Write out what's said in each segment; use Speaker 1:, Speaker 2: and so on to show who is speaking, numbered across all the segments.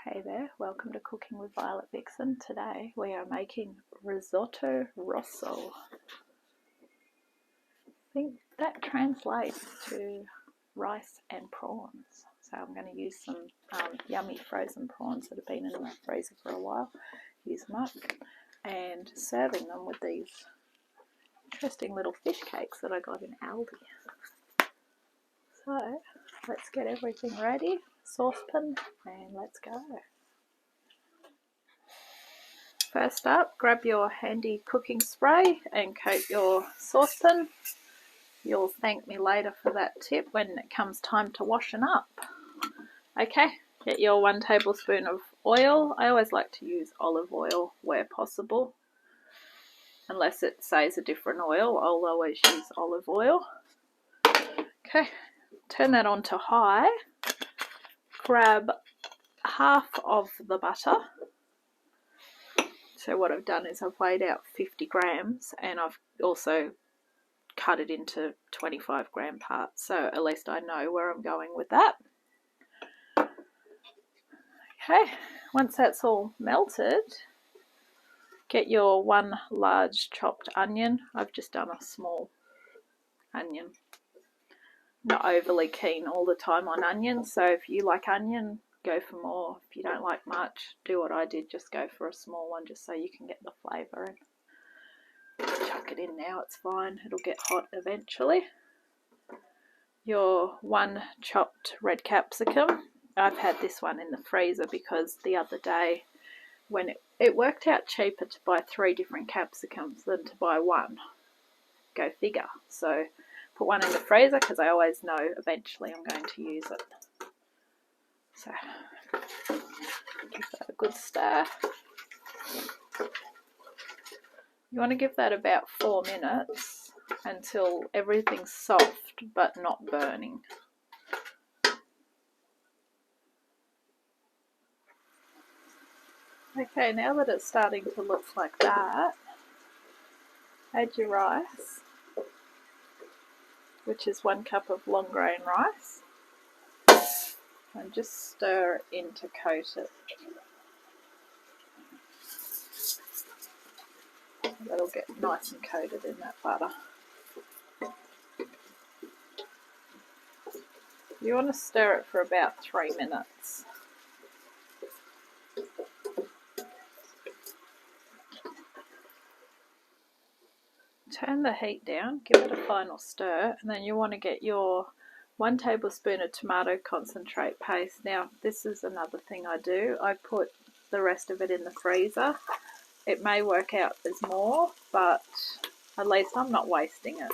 Speaker 1: Hey there, welcome to Cooking with Violet Vixen. Today we are making risotto rosso. I think that translates to rice and prawns. So I'm going to use some yummy frozen prawns that have been in the freezer for a while. Use them up and serving them with these interesting little fish cakes that I got in Aldi. So let's get everything ready. Saucepan and let's go. First up, grab your handy cooking spray and coat your saucepan. You'll thank me later for that tip when it comes time to washing up. Okay, get your 1 tablespoon of oil. I always like to use olive oil where possible. Unless it says a different oil, I'll always use olive oil. Okay, turn that on to high. Grab half of the butter. So what I've done is I've weighed out 50 grams and I've also cut it into 25 gram parts, so at least I know where I'm going with that. Okay, once that's all melted, get your 1 large chopped onion. I've just done a small onion. Not overly keen all the time on onions, so if you like onion, go for more. If you don't like much, do what I did, just go for a small one just so you can get the flavour in. Chuck it in now, it's fine, it'll get hot eventually. Your 1 chopped red capsicum. I've had this one in the freezer because the other day when it worked out cheaper to buy 3 different capsicums than to buy 1. Go figure. So put 1 in the freezer because I always know eventually I'm going to use it. So give that a good stir. You want to give that about 4 minutes until everything's soft but not burning. Okay, now that it's starting to look like that, add your rice, which is 1 cup of long grain rice, and just stir it in to coat it. That'll get nice and coated in that butter. You want to stir it for about 3 minutes. Turn the heat down, give it a final stir, and then you want to get your 1 tablespoon of tomato concentrate paste. Now, this is another thing I do. I put the rest of it in the freezer. It may work out as more, but at least I'm not wasting it.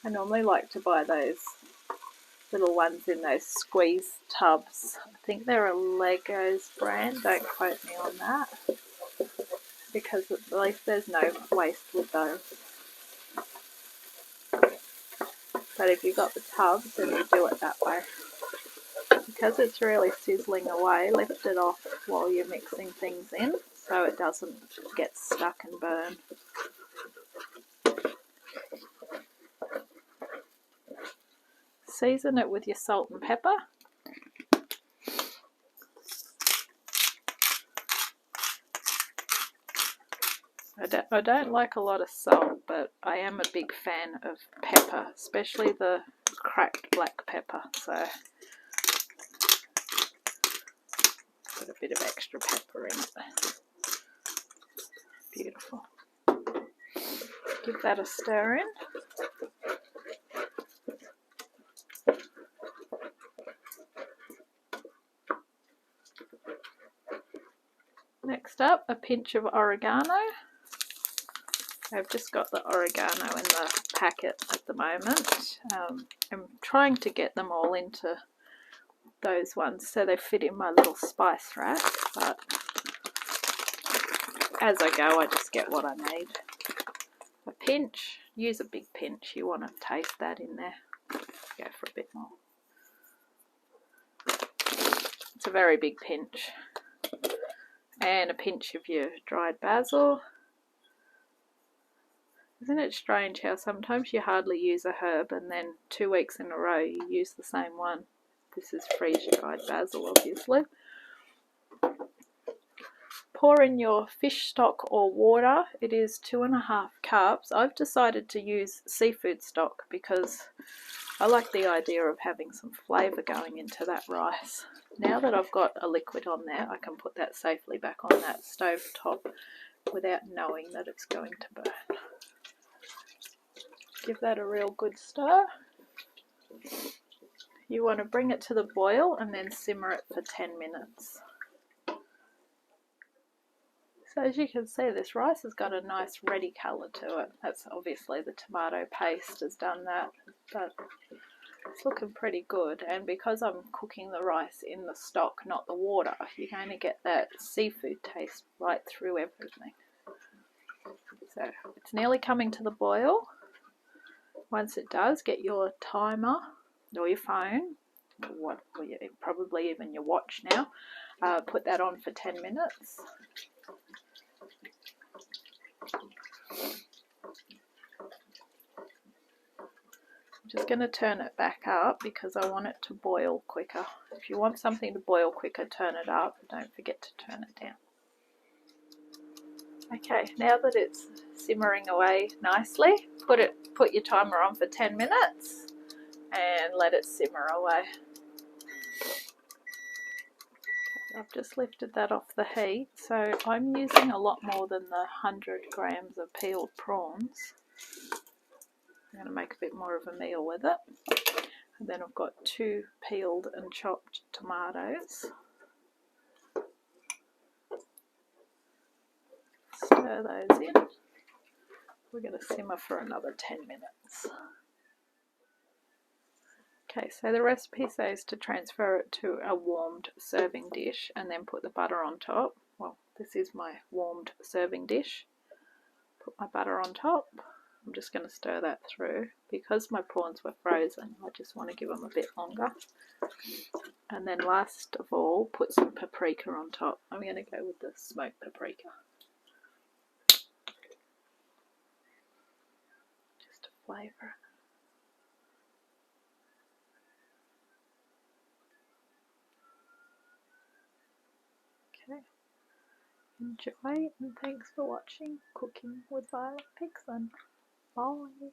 Speaker 1: I normally like to buy those little ones in those squeeze tubs. I think they're a Legos brand, don't quote me on that, because at least there's no waste with those. But if you've got the tubs, then you do it that way. Because it's really sizzling away, lift it off while you're mixing things in so it doesn't get stuck and burn. Season it with your salt and pepper. I don't like a lot of salt, but I am a big fan of pepper, especially the cracked black pepper. So put a bit of extra pepper in it. Beautiful. Give that a stir in. Next up, a pinch of oregano. I've just got the oregano in the packet at the moment. I'm trying to get them all into those ones so they fit in my little spice rack, but as I go I just get what I need. A pinch, use a big pinch, you want to taste that in there. Go for a bit more. It's a very big pinch. And a pinch of your dried basil. Isn't it strange how sometimes you hardly use a herb and then 2 weeks in a row you use the same one? This is freeze-dried basil, obviously. Pour in your fish stock or water. It is 2.5 cups. I've decided to use seafood stock because I like the idea of having some flavour going into that rice. Now that I've got a liquid on there, I can put that safely back on that stove top without knowing that it's going to burn. Give that a real good stir. You want to bring it to the boil and then simmer it for 10 minutes. So as you can see, this rice has got a nice reddy colour to it. That's obviously the tomato paste has done that, but it's looking pretty good. And because I'm cooking the rice in the stock, not the water, you're going to get that seafood taste right through everything. So it's nearly coming to the boil. Once it does, get your timer or your phone, or probably even your watch now, put that on for 10 minutes. I'm just going to turn it back up because I want it to boil quicker. If you want something to boil quicker, turn it up. Don't forget to turn it down. Okay, now that it's simmering away nicely, put your timer on for 10 minutes and let it simmer away. I've just lifted that off the heat, so I'm using a lot more than the 100 grams of peeled prawns. I'm going to make a bit more of a meal with it. And then I've got 2 peeled and chopped tomatoes. Stir those in. We're going to simmer for another 10 minutes. Okay, so the recipe says to transfer it to a warmed serving dish and then put the butter on top. Well, this is my warmed serving dish. Put my butter on top. I'm just going to stir that through. Because my prawns were frozen, I just want to give them a bit longer. And then last of all, put some paprika on top. I'm going to go with the smoked paprika. Just to flavour it. Okay. Enjoy and thanks for watching Cooking with Violet Vixen. Bye.